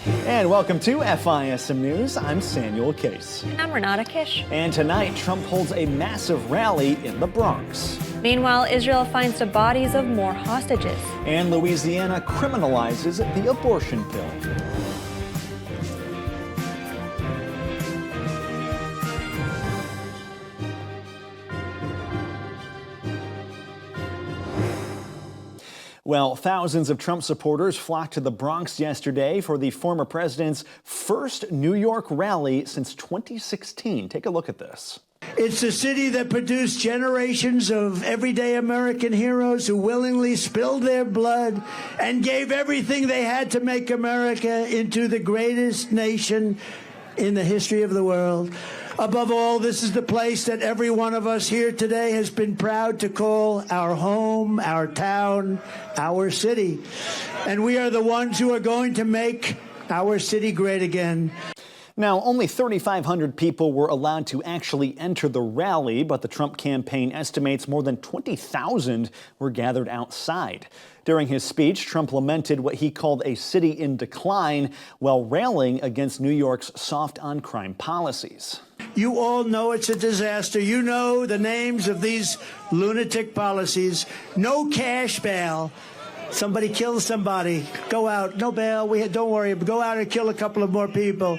And welcome to FISM News. I'm Samuel Case. And I'm Renata Kiss. And tonight, Trump holds a massive rally in the Bronx. Meanwhile, Israel finds the bodies of more hostages. And Louisiana criminalizes the abortion pill. Well, thousands of Trump supporters flocked to the Bronx yesterday for the former president's first New York rally since 2016. Take a look at this. It's a city that produced generations of everyday American heroes who willingly spilled their blood and gave everything they had to make America into the greatest nation in the history of the world. Above all, this is the place that every one of us here today has been proud to call our home, our town, our city. And we are the ones who are going to make our city great again. Now, only 3,500 people were allowed to actually enter the rally, but the Trump campaign estimates more than 20,000 were gathered outside. During his speech, Trump lamented what he called a city in decline while railing against New York's soft on crime policies. You all know it's a disaster. You know the names of these lunatic policies. No cash bail. Somebody kills somebody. Go out. No bail. Don't worry. Go out and kill a couple of more people.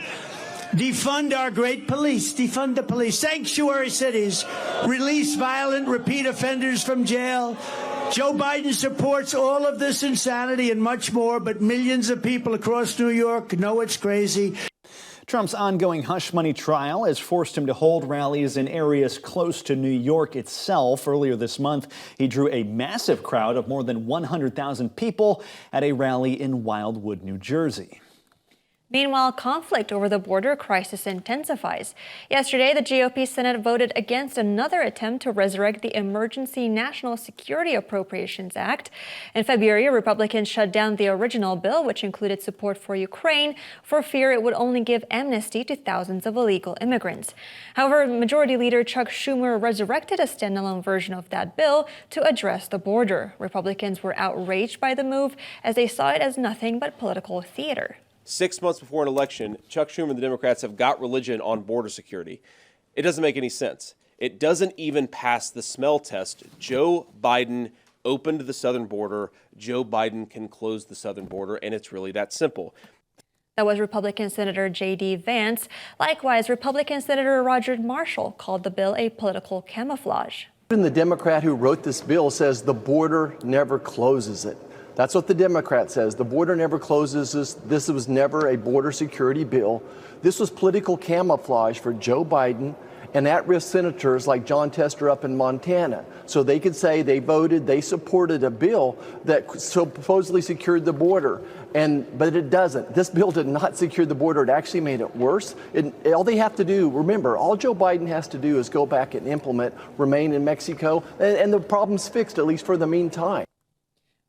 Defund our great police. Defund the police. Sanctuary cities. Release violent repeat offenders from jail. Joe Biden supports all of this insanity and much more, but millions of people across New York know it's crazy. Trump's ongoing hush money trial has forced him to hold rallies in areas close to New York itself. Earlier this month, he drew a massive crowd of more than 100,000 people at a rally in Wildwood, New Jersey. Meanwhile, conflict over the border crisis intensifies. Yesterday, the GOP Senate voted against another attempt to resurrect the Emergency National Security Appropriations Act. In February, Republicans shut down the original bill, which included support for Ukraine, for fear it would only give amnesty to thousands of illegal immigrants. However, Majority Leader Chuck Schumer resurrected a standalone version of that bill to address the border. Republicans were outraged by the move as they saw it as nothing but political theater. 6 months before an election, Chuck Schumer and the Democrats have got religion on border security. It doesn't make any sense. It doesn't even pass the smell test. Joe Biden opened the southern border. Joe Biden can close the southern border, and it's really that simple. That was Republican Senator J.D. Vance. Likewise, Republican Senator Roger Marshall called the bill a political camouflage. Even the Democrat who wrote this bill says the border never closes it. That's what the Democrat says. The border never closes. This was never a border security bill. This was political camouflage for Joe Biden and at-risk senators like John Tester up in Montana. So they could say they voted, they supported a bill that supposedly secured the border. But it doesn't. This bill did not secure the border. It actually made it worse. All they have to do, remember, all Joe Biden has to do is go back and implement remain in Mexico, and the problem's fixed, at least for the meantime.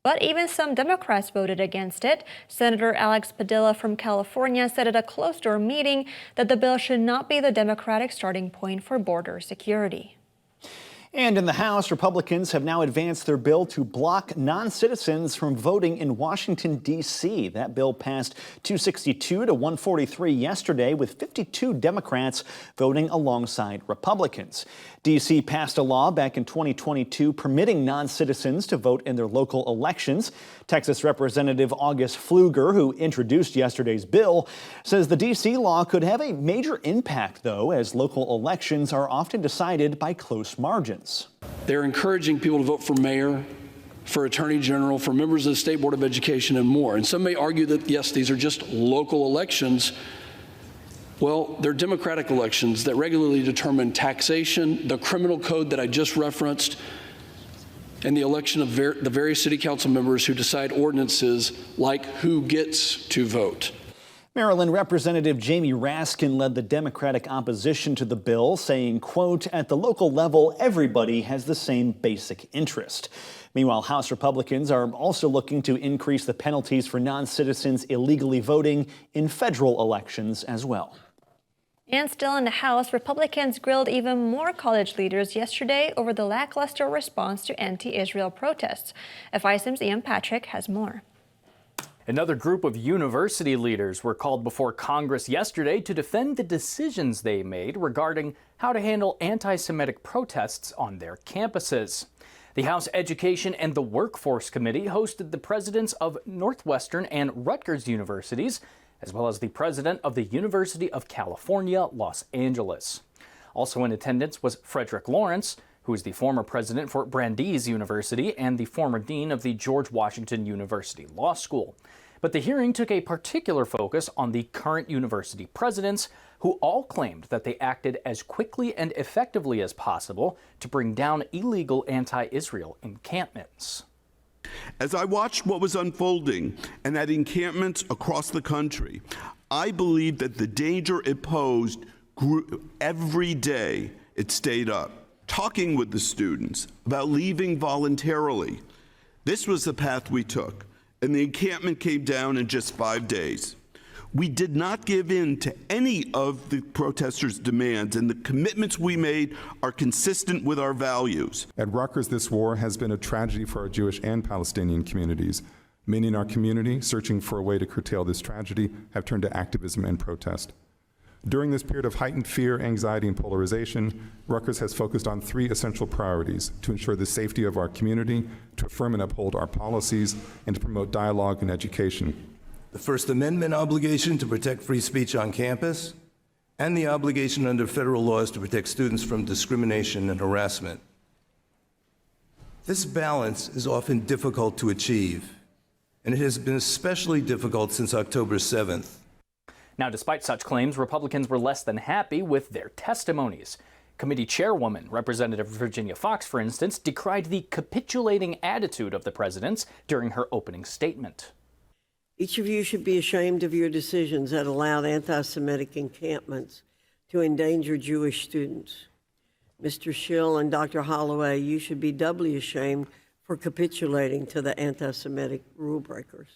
But even some Democrats voted against it. Senator Alex Padilla from California said at a closed-door meeting that the bill should not be the Democratic starting point for border security. And in the House, Republicans have now advanced their bill to block non-citizens from voting in Washington, D.C. That bill passed 262 to 143 yesterday, with 52 Democrats voting alongside Republicans. D.C. passed a law back in 2022 permitting non-citizens to vote in their local elections. Texas Representative August Pfluger, who introduced yesterday's bill, says the D.C. law could have a major impact, though, as local elections are often decided by close margins. They're encouraging people to vote for mayor, for attorney general, for members of the State Board of Education, and more. And some may argue that, yes, these are just local elections. Well, they're democratic elections that regularly determine taxation, the criminal code that I just referenced, and the election of the various city council members who decide ordinances like who gets to vote. Maryland Representative Jamie Raskin led the Democratic opposition to the bill, saying, quote, "At the local level, everybody has the same basic interest." Meanwhile, House Republicans are also looking to increase the penalties for non-citizens illegally voting in federal elections as well. And still in the House, Republicans grilled even more college leaders yesterday over the lackluster response to anti-Israel protests. FISM's Ian Patrick has more. Another group of university leaders were called before Congress yesterday to defend the decisions they made regarding how to handle anti-Semitic protests on their campuses. The House Education and the Workforce Committee hosted the presidents of Northwestern and Rutgers universities, as well as the president of the University of California, Los Angeles. Also in attendance was Frederick Lawrence, who is the former president for Brandeis University and the former dean of the George Washington University Law School. But the hearing took a particular focus on the current university presidents, who all claimed that they acted as quickly and effectively as possible to bring down illegal anti-Israel encampments. As I watched what was unfolding and at encampments across the country, I believe that the danger it posed grew every day it stayed up. Talking with the students about leaving voluntarily. This was the path we took, and the encampment came down in just 5 days. We did not give in to any of the protesters' demands, and the commitments we made are consistent with our values. At Rutgers, this war has been a tragedy for our Jewish and Palestinian communities. Many in our community, searching for a way to curtail this tragedy, have turned to activism and protest. During this period of heightened fear, anxiety, and polarization, Rutgers has focused on 3 essential priorities: to ensure the safety of our community, to affirm and uphold our policies, and to promote dialogue and education. The First Amendment obligation to protect free speech on campus, and the obligation under federal laws to protect students from discrimination and harassment. This balance is often difficult to achieve, and it has been especially difficult since October 7th. Now, despite such claims, Republicans were less than happy with their testimonies. Committee chairwoman, Representative Virginia Fox, for instance, decried the capitulating attitude of the presidents during her opening statement. Each of you should be ashamed of your decisions that allowed anti-Semitic encampments to endanger Jewish students. Mr. Schill and Dr. Holloway, you should be doubly ashamed for capitulating to the anti-Semitic rule breakers.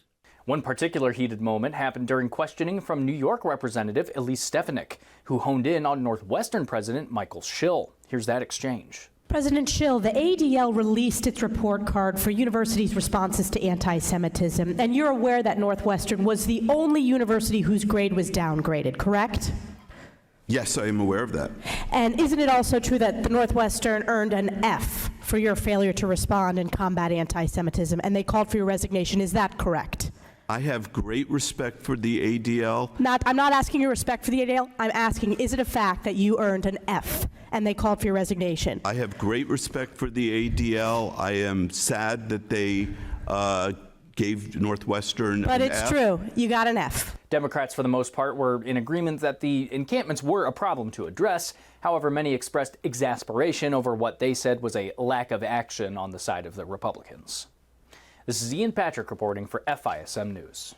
One particular heated moment happened during questioning from New York Representative Elise Stefanik, who honed in on Northwestern President Michael Schill. Here's that exchange. President Schill, the ADL released its report card for universities' responses to anti-Semitism, and you're aware that Northwestern was the only university whose grade was downgraded, correct? Yes, I am aware of that. And isn't it also true that the Northwestern earned an F for your failure to respond and combat anti-Semitism, and they called for your resignation? Is that correct? I have great respect for the ADL. I'm not asking your respect for the ADL. I'm asking, is it a fact that you earned an F and they called for your resignation? I have great respect for the ADL. I am sad that they gave Northwestern But an it's F. true. You got an F. Democrats, for the most part, were in agreement that the encampments were a problem to address. However, many expressed exasperation over what they said was a lack of action on the side of the Republicans. This is Ian Patrick reporting for FISM News.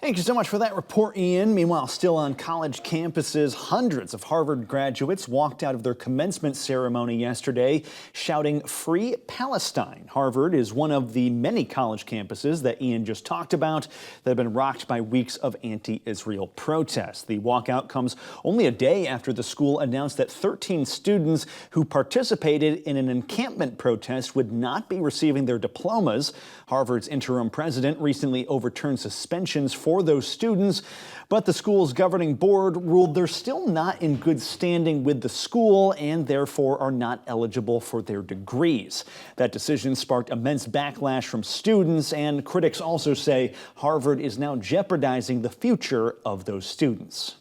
Thank you so much for that report, Ian. Meanwhile, still on college campuses, hundreds of Harvard graduates walked out of their commencement ceremony yesterday shouting "Free Palestine." Harvard is one of the many college campuses that Ian just talked about that have been rocked by weeks of anti-Israel protests. The walkout comes only a day after the school announced that 13 students who participated in an encampment protest would not be receiving their diplomas. Harvard's interim president recently overturned suspensions for those students, but the school's governing board ruled they're still not in good standing with the school and therefore are not eligible for their degrees. That decision sparked immense backlash from students, and critics also say Harvard is now jeopardizing the future of those students.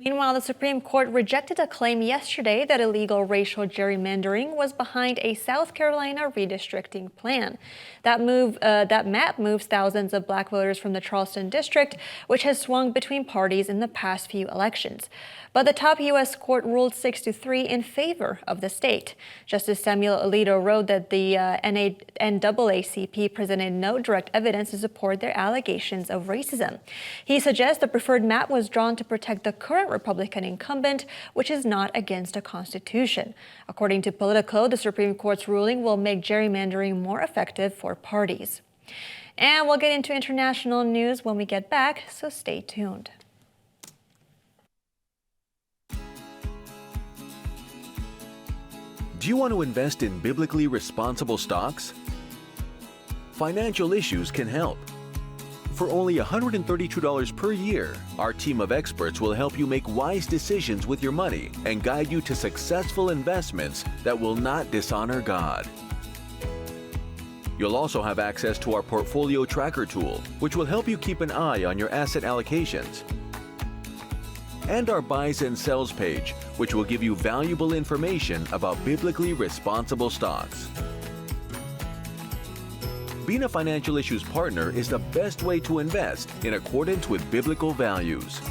Meanwhile, the Supreme Court rejected a claim yesterday that illegal racial gerrymandering was behind a South Carolina redistricting plan. That map moves thousands of black voters from the Charleston district, which has swung between parties in the past few elections. But the top U.S. court ruled 6-3 in favor of the state. Justice Samuel Alito wrote that the NAACP presented no direct evidence to support their allegations of racism. He suggests the preferred map was drawn to protect the current Republican incumbent, which is not against the Constitution. According to Politico, the Supreme Court's ruling will make gerrymandering more effective for parties. And we'll get into international news when we get back, so stay tuned. Do you want to invest in biblically responsible stocks? Financial Issues can help. For only $132 per year, our team of experts will help you make wise decisions with your money and guide you to successful investments that will not dishonor God. You'll also have access to our portfolio tracker tool, which will help you keep an eye on your asset allocations, and our buys and sells page, which will give you valuable information about biblically responsible stocks. Being a Financial Issues partner is the best way to invest in accordance with biblical values.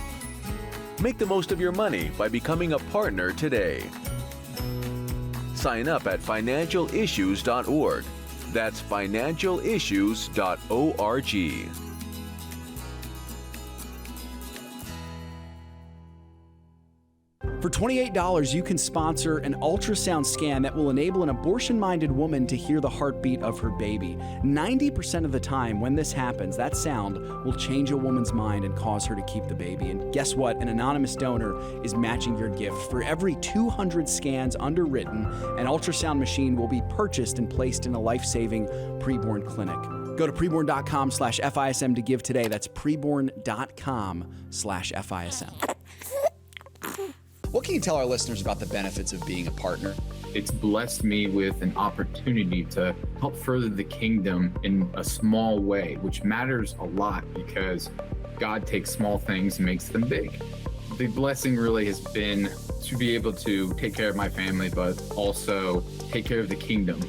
Make the most of your money by becoming a partner today. Sign up at financialissues.org. That's financialissues.org. For $28, you can sponsor an ultrasound scan that will enable an abortion-minded woman to hear the heartbeat of her baby. 90% of the time when this happens, that sound will change a woman's mind and cause her to keep the baby. And guess what? An anonymous donor is matching your gift. For every 200 scans underwritten, an ultrasound machine will be purchased and placed in a life-saving preborn clinic. Go to preborn.com/FISM to give today. That's preborn.com/FISM. What can you tell our listeners about the benefits of being a partner? It's blessed me with an opportunity to help further the kingdom in a small way, which matters a lot because God takes small things and makes them big. The blessing really has been to be able to take care of my family, but also take care of the kingdom.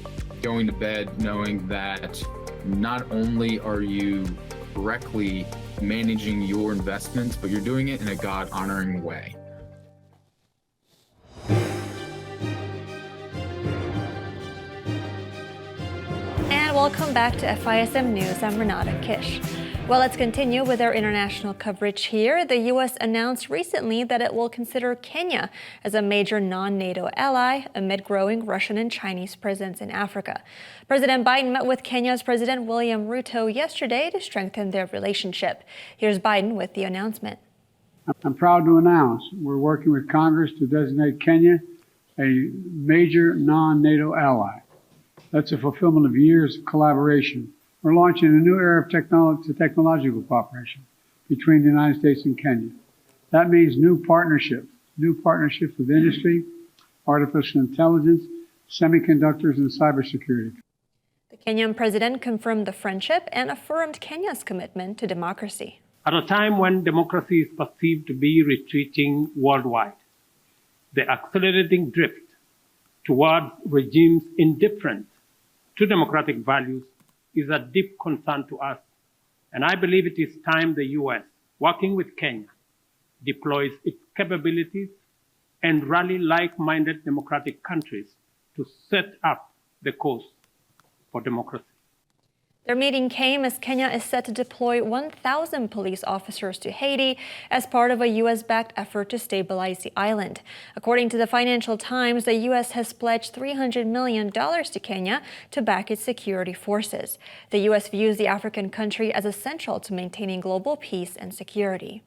Going to bed knowing that not only are you correctly managing your investments, but you're doing it in a God-honoring way. And welcome back to FISM News. I'm Renata Kiss. Well, let's continue with our international coverage here. The U.S. announced recently that it will consider Kenya as a major non-NATO ally amid growing Russian and Chinese presence in Africa. President Biden met with Kenya's President William Ruto yesterday to strengthen their relationship. Here's Biden with the announcement. I'm proud to announce we're working with Congress to designate Kenya a major non-NATO ally. That's a fulfillment of years of collaboration. We're launching a new era of technological cooperation between the United States and Kenya. That means new partnerships with industry, artificial intelligence, semiconductors, and cybersecurity. The Kenyan president confirmed the friendship and affirmed Kenya's commitment to democracy. At a time when democracy is perceived to be retreating worldwide, the accelerating drift towards regimes indifferent to democratic values is a deep concern to us. And I believe it is time the U.S., working with Kenya, deploys its capabilities and rally like-minded democratic countries to set up the course for democracy. Their meeting came as Kenya is set to deploy 1,000 police officers to Haiti as part of a U.S.-backed effort to stabilize the island. According to the Financial Times, the U.S. has pledged $300 million to Kenya to back its security forces. The U.S. views the African country as essential to maintaining global peace and security.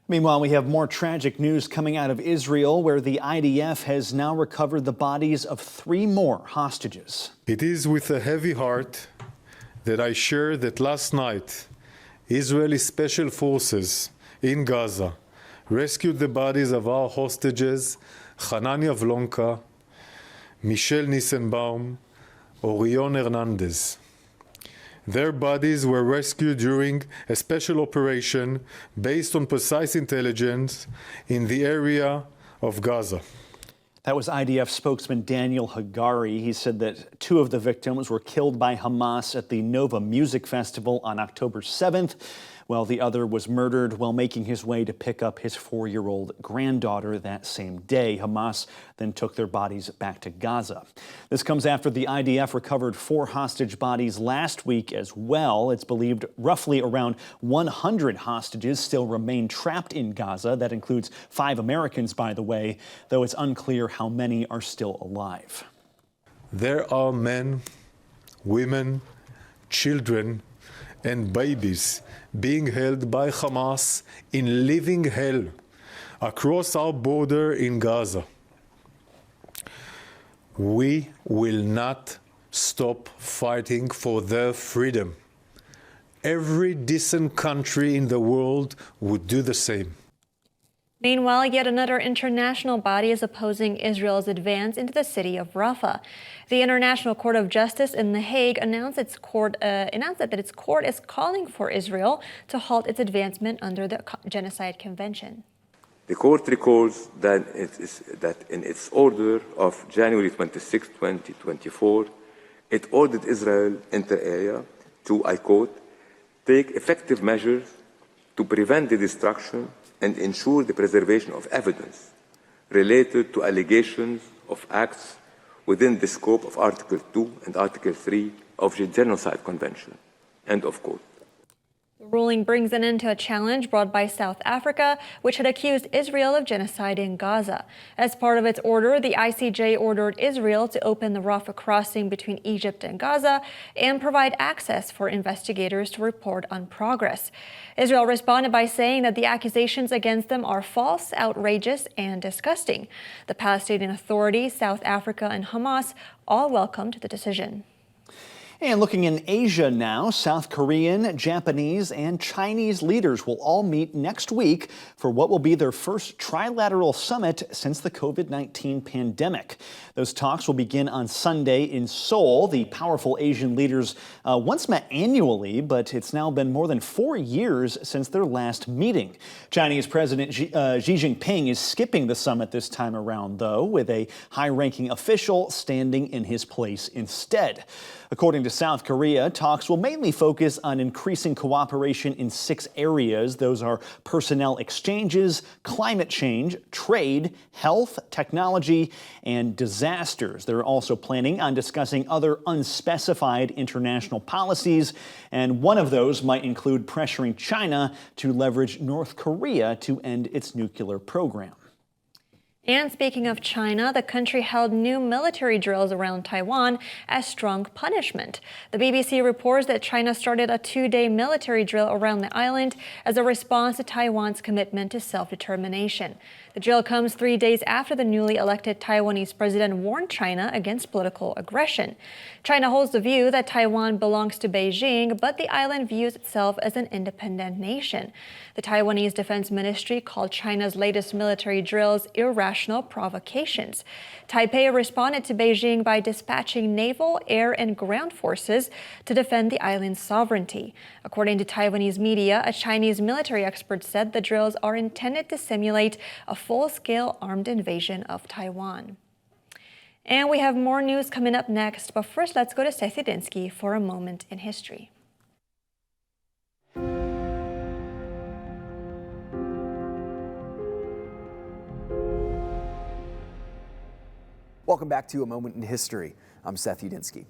Meanwhile, we have more tragic news coming out of Israel, where the IDF has now recovered the bodies of 3 more hostages. It is with a heavy heart that I share that last night, Israeli Special Forces in Gaza rescued the bodies of our hostages, Hanania Vlonka, Michelle Nissenbaum, Orion Hernandez. Their bodies were rescued during a special operation based on precise intelligence in the area of Gaza. That was IDF spokesman Daniel Hagari. He said that 2 of the victims were killed by Hamas at the Nova Music Festival on October 7th, while the other was murdered while making his way to pick up his 4-year-old granddaughter that same day. Hamas then took their bodies back to Gaza. This comes after the IDF recovered 4 hostage bodies last week as well. It's believed roughly around 100 hostages still remain trapped in Gaza. That includes 5 Americans, by the way, though it's unclear how many are still alive. There are men, women, children, and babies being held by Hamas in living hell across our border in Gaza. We will not stop fighting for their freedom. every decent country in the world would do the same. Meanwhile, yet another international body is opposing Israel's advance into the city of Rafah. The International Court of Justice in The Hague announced that its court is calling for Israel to halt its advancement under the Genocide Convention. The court recalls that in its order of January 26, 2024, it ordered Israel inter alia to, I quote, take effective measures to prevent the destruction and ensure the preservation of evidence related to allegations of acts within the scope of Article 2 and Article 3 of the Genocide Convention, end of quote. The ruling brings an end to a challenge brought by South Africa, which had accused Israel of genocide in Gaza. As part of its order, the ICJ ordered Israel to open the Rafah crossing between Egypt and Gaza and provide access for investigators to report on progress. Israel responded by saying that the accusations against them are false, outrageous, and disgusting. The Palestinian Authority, South Africa, and Hamas all welcomed the decision. And looking in Asia now, South Korean, Japanese, and Chinese leaders will all meet next week for what will be their first trilateral summit since the COVID-19 pandemic. Those talks will begin on Sunday in Seoul. The powerful Asian leaders once met annually, but it's now been more than 4 years since their last meeting. Chinese President Xi Jinping is skipping the summit this time around, though, with a high-ranking official standing in his place instead. According to South Korea, talks will mainly focus on increasing cooperation in 6 areas. Those are personnel exchanges, climate change, trade, health, technology, and disasters. They're also planning on discussing other unspecified international policies, and one of those might include pressuring China to leverage North Korea to end its nuclear program. And speaking of China, the country held new military drills around Taiwan as strong punishment. The BBC reports that China started a 2-day military drill around the island as a response to Taiwan's commitment to self-determination. The drill comes 3 days after the newly elected Taiwanese president warned China against political aggression. China holds the view that Taiwan belongs to Beijing, but the island views itself as an independent nation. The Taiwanese Defense Ministry called China's latest military drills irrational provocations. Taipei responded to Beijing by dispatching naval, air, and ground forces to defend the island's sovereignty. According to Taiwanese media, a Chinese military expert said the drills are intended to simulate a full-scale armed invasion of Taiwan. And we have more news coming up next, but first let's go to Seth Udinsky for a moment in history. Welcome back to A Moment in History. I'm Seth Udinsky.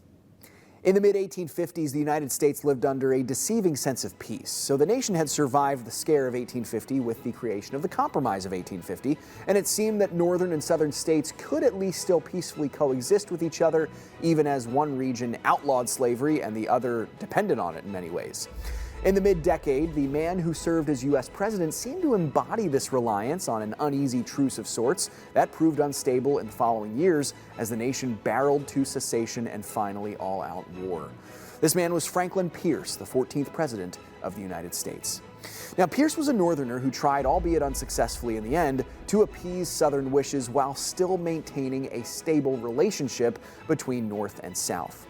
In the mid-1850s, the United States lived under a deceiving sense of peace. So the nation had survived the scare of 1850 with the creation of the Compromise of 1850, and it seemed that northern and southern states could at least still peacefully coexist with each other, even as one region outlawed slavery and the other depended on it in many ways. In the mid-decade, the man who served as U.S. president seemed to embody this reliance on an uneasy truce of sorts that proved unstable in the following years as the nation barreled to secession and finally all-out war. This man was Franklin Pierce, the 14th president of the United States. Now, Pierce was a northerner who tried, albeit unsuccessfully in the end, to appease southern wishes while still maintaining a stable relationship between North and South.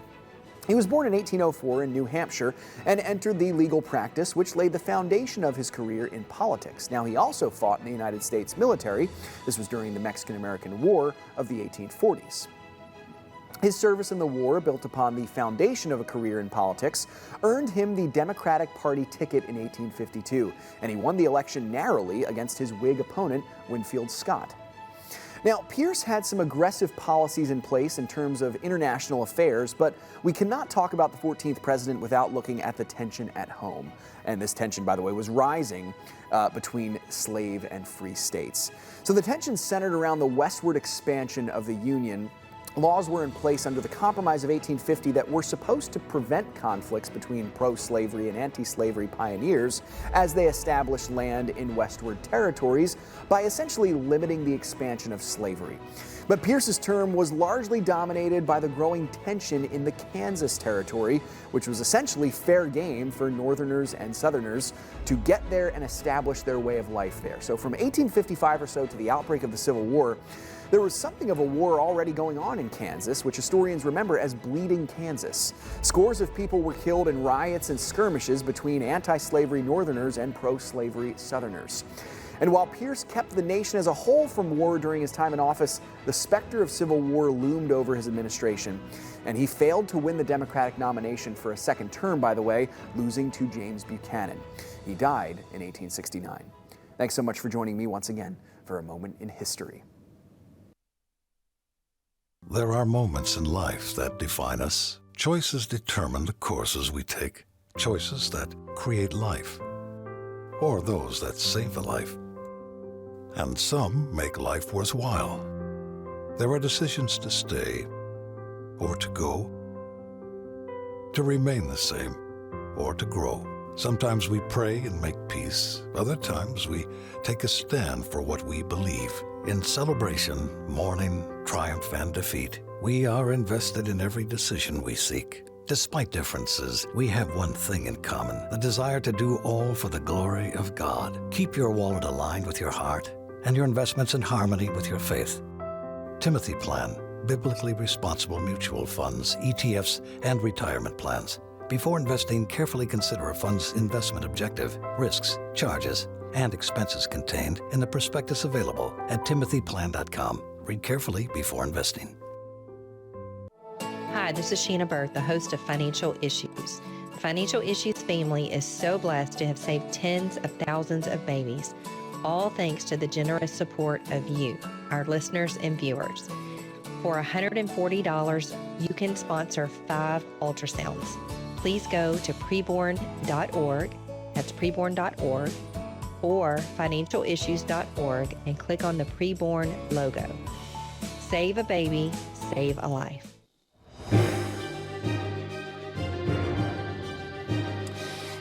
He was born in 1804 in New Hampshire and entered the legal practice, which laid the foundation of his career in politics. Now, he also fought in the United States military. This was during the Mexican-American War of the 1840s. His service in the war, built upon the foundation of a career in politics, earned him the Democratic Party ticket in 1852, and he won the election narrowly against his Whig opponent, Winfield Scott. Now, Pierce had some aggressive policies in place in terms of international affairs, but we cannot talk about the 14th president without looking at the tension at home. And this tension, by the way, was rising between slave and free states. So the tension centered around the westward expansion of the Union. Laws were in place under the Compromise of 1850 that were supposed to prevent conflicts between pro-slavery and anti-slavery pioneers as they established land in westward territories by essentially limiting the expansion of slavery. But Pierce's term was largely dominated by the growing tension in the Kansas territory, which was essentially fair game for Northerners and Southerners to get there and establish their way of life there. So from 1855 or so to the outbreak of the Civil War, there was something of a war already going on in Kansas, which historians remember as Bleeding Kansas. Scores of people were killed in riots and skirmishes between anti-slavery Northerners and pro-slavery Southerners. And while Pierce kept the nation as a whole from war during his time in office, the specter of civil war loomed over his administration. And he failed to win the Democratic nomination for a second term, by the way, losing to James Buchanan. He died in 1869. Thanks so much for joining me once again for A Moment in History. There are moments in life that define us. Choices determine the courses we take. Choices that create life, or those that save a life. And some make life worthwhile. There are decisions to stay or to go, to remain the same or to grow. Sometimes we pray and make peace. Other times we take a stand for what we believe. In celebration, mourning, triumph, and defeat, we are invested in every decision we seek. Despite differences, we have one thing in common, the desire to do all for the glory of God. Keep your wallet aligned with your heart and your investments in harmony with your faith. Timothy Plan, biblically responsible mutual funds, ETFs, and retirement plans. Before investing, carefully consider a fund's investment objective, risks, charges, and expenses contained in the prospectus available at timothyplan.com. Read carefully before investing. Hi, this is Sheena Bird, the host of Financial Issues. Financial Issues family is so blessed to have saved tens of thousands of babies, all thanks to the generous support of you, our listeners and viewers. For $140, you can sponsor 5 ultrasounds. Please go to preborn.org, that's preborn.org, or financialissues.org and click on the Preborn logo. Save a baby, save a life.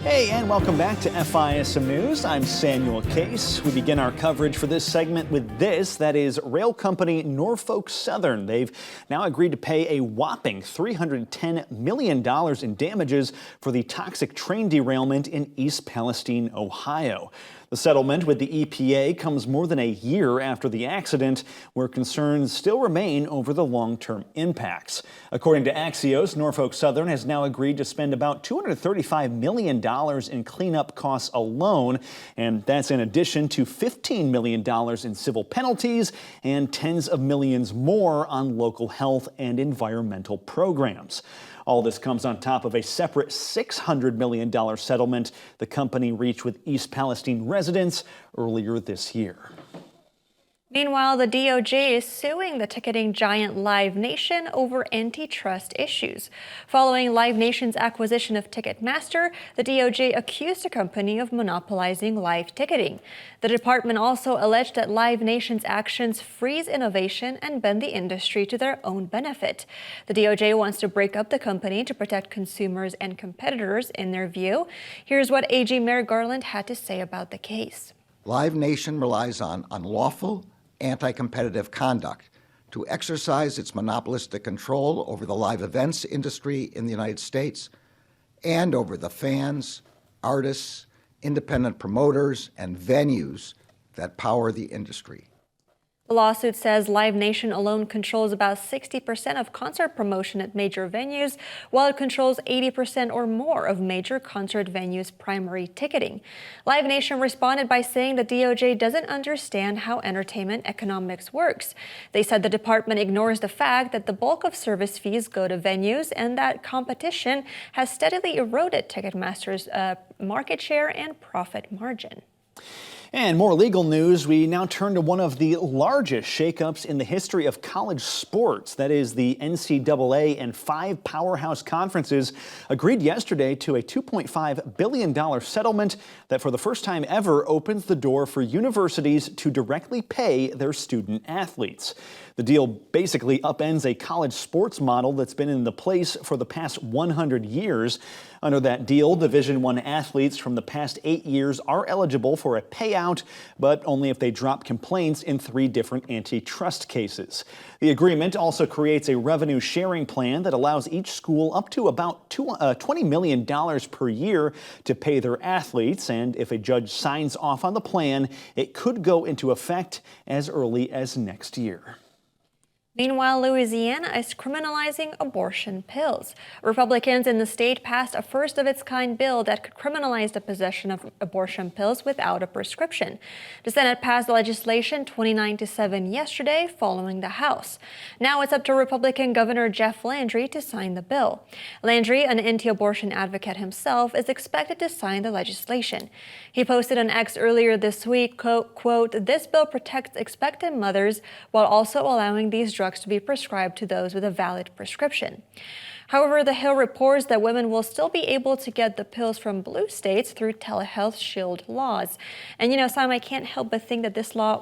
Hey, and welcome back to FISM News. I'm Samuel Case. We begin our coverage for this segment with this. That is rail company Norfolk Southern. They've now agreed to pay a whopping $310 million in damages for the toxic train derailment in East Palestine, Ohio. The settlement with the EPA comes more than a year after the accident, where concerns still remain over the long-term impacts. According to Axios, Norfolk Southern has now agreed to spend about $235 million in cleanup costs alone, and that's in addition to $15 million in civil penalties and tens of millions more on local health and environmental programs. All this comes on top of a separate $600 million settlement the company reached with East Palestine residents earlier this year. Meanwhile, the DOJ is suing the ticketing giant Live Nation over antitrust issues. Following Live Nation's acquisition of Ticketmaster, the DOJ accused the company of monopolizing live ticketing. The department also alleged that Live Nation's actions freeze innovation and bend the industry to their own benefit. The DOJ wants to break up the company to protect consumers and competitors, in their view. Here's what AG Merrick Garland had to say about the case. Live Nation relies on unlawful, anti-competitive conduct to exercise its monopolistic control over the live events industry in the United States and over the fans, artists, independent promoters, and venues that power the industry. The lawsuit says Live Nation alone controls about 60% of concert promotion at major venues, while it controls 80% or more of major concert venues' primary ticketing. Live Nation responded by saying the DOJ doesn't understand how entertainment economics works. They said the department ignores the fact that the bulk of service fees go to venues and that competition has steadily eroded Ticketmaster's market share and profit margin. And more legal news, we now turn to one of the largest shakeups in the history of college sports. That is, the NCAA and 5 powerhouse conferences agreed yesterday to a $2.5 billion settlement that for the first time ever opens the door for universities to directly pay their student athletes. The deal basically upends a college sports model that's been in the place for the past 100 years. Under that deal, Division I athletes from the past 8 years are eligible for a payout, but only if they drop complaints in 3 different antitrust cases. The agreement also creates a revenue sharing plan that allows each school up to about $20 million per year to pay their athletes, and if a judge signs off on the plan, it could go into effect as early as next year. Meanwhile, Louisiana is criminalizing abortion pills. Republicans in the state passed a first-of-its-kind bill that could criminalize the possession of abortion pills without a prescription. The Senate passed the legislation 29-7 yesterday, following the House. Now it's up to Republican Governor Jeff Landry to sign the bill. Landry, an anti-abortion advocate himself, is expected to sign the legislation. He posted on X earlier this week, quote, "This bill protects expectant mothers while also allowing these drugs to be prescribed to those with a valid prescription." However, The Hill reports that women will still be able to get the pills from blue states through telehealth shield laws. And Sam, I can't help but think that this law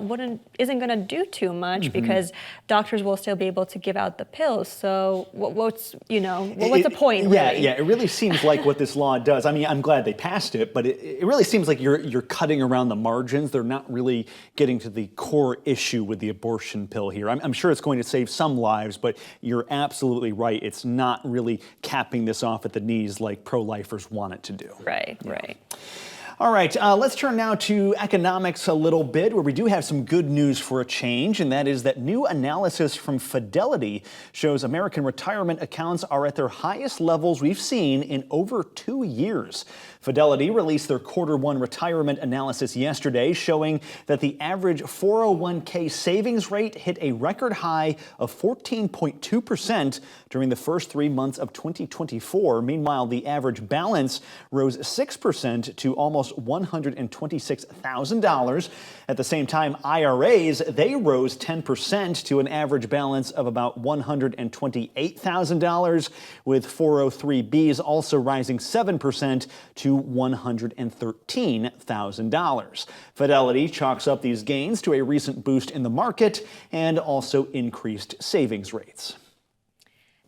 isn't going to do too much because doctors will still be able to give out the pills. So what's the point? Really? Yeah, it really seems like what this law does. I mean, I'm glad they passed it, but it really seems like you're cutting around the margins. They're not really getting to the core issue with the abortion pill here. I'm sure it's going to save some lives, but you're absolutely right. It's not really capping this off at the knees like pro-lifers want it to do. Right. All right, let's turn now to economics a little bit, where we do have some good news for a change, and that is that new analysis from Fidelity shows American retirement accounts are at their highest levels we've seen in over 2 years. Fidelity released their Q1 retirement analysis yesterday, showing that the average 401k savings rate hit a record high of 14.2% during the first 3 months of 2024. Meanwhile, the average balance rose 6% to almost $126,000. At the same time, IRAs, they rose 10% to an average balance of about $128,000, with 403bs also rising 7% to $113,000. Fidelity chalks up these gains to a recent boost in the market and also increased savings rates.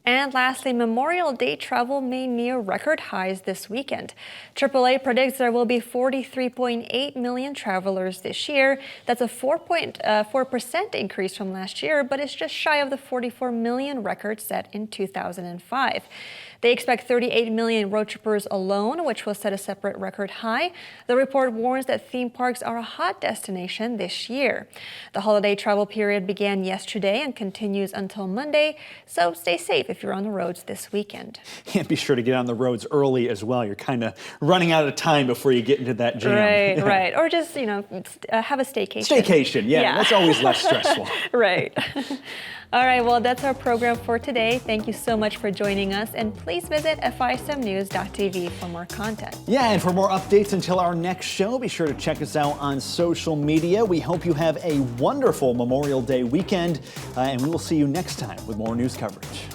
And lastly, Memorial Day travel may near record highs this weekend. AAA predicts there will be 43.8 million travelers this year. That's a 4% increase from last year, but it's just shy of the 44 million record set in 2005. They expect 38 million road trippers alone, which will set a separate record high. The report warns that theme parks are a hot destination this year. The holiday travel period began yesterday and continues until Monday, so stay safe if you're on the roads this weekend. And be sure to get on the roads early as well. You're kind of running out of time before you get into that jam. Right. Or just, have a staycation. Staycation, yeah. That's always less stressful. Right. All right, well, that's our program for today. Thank you so much for joining us, and please visit FISMnews.tv for more content. Yeah, and for more updates until our next show, be sure to check us out on social media. We hope you have a wonderful Memorial Day weekend, and we will see you next time with more news coverage.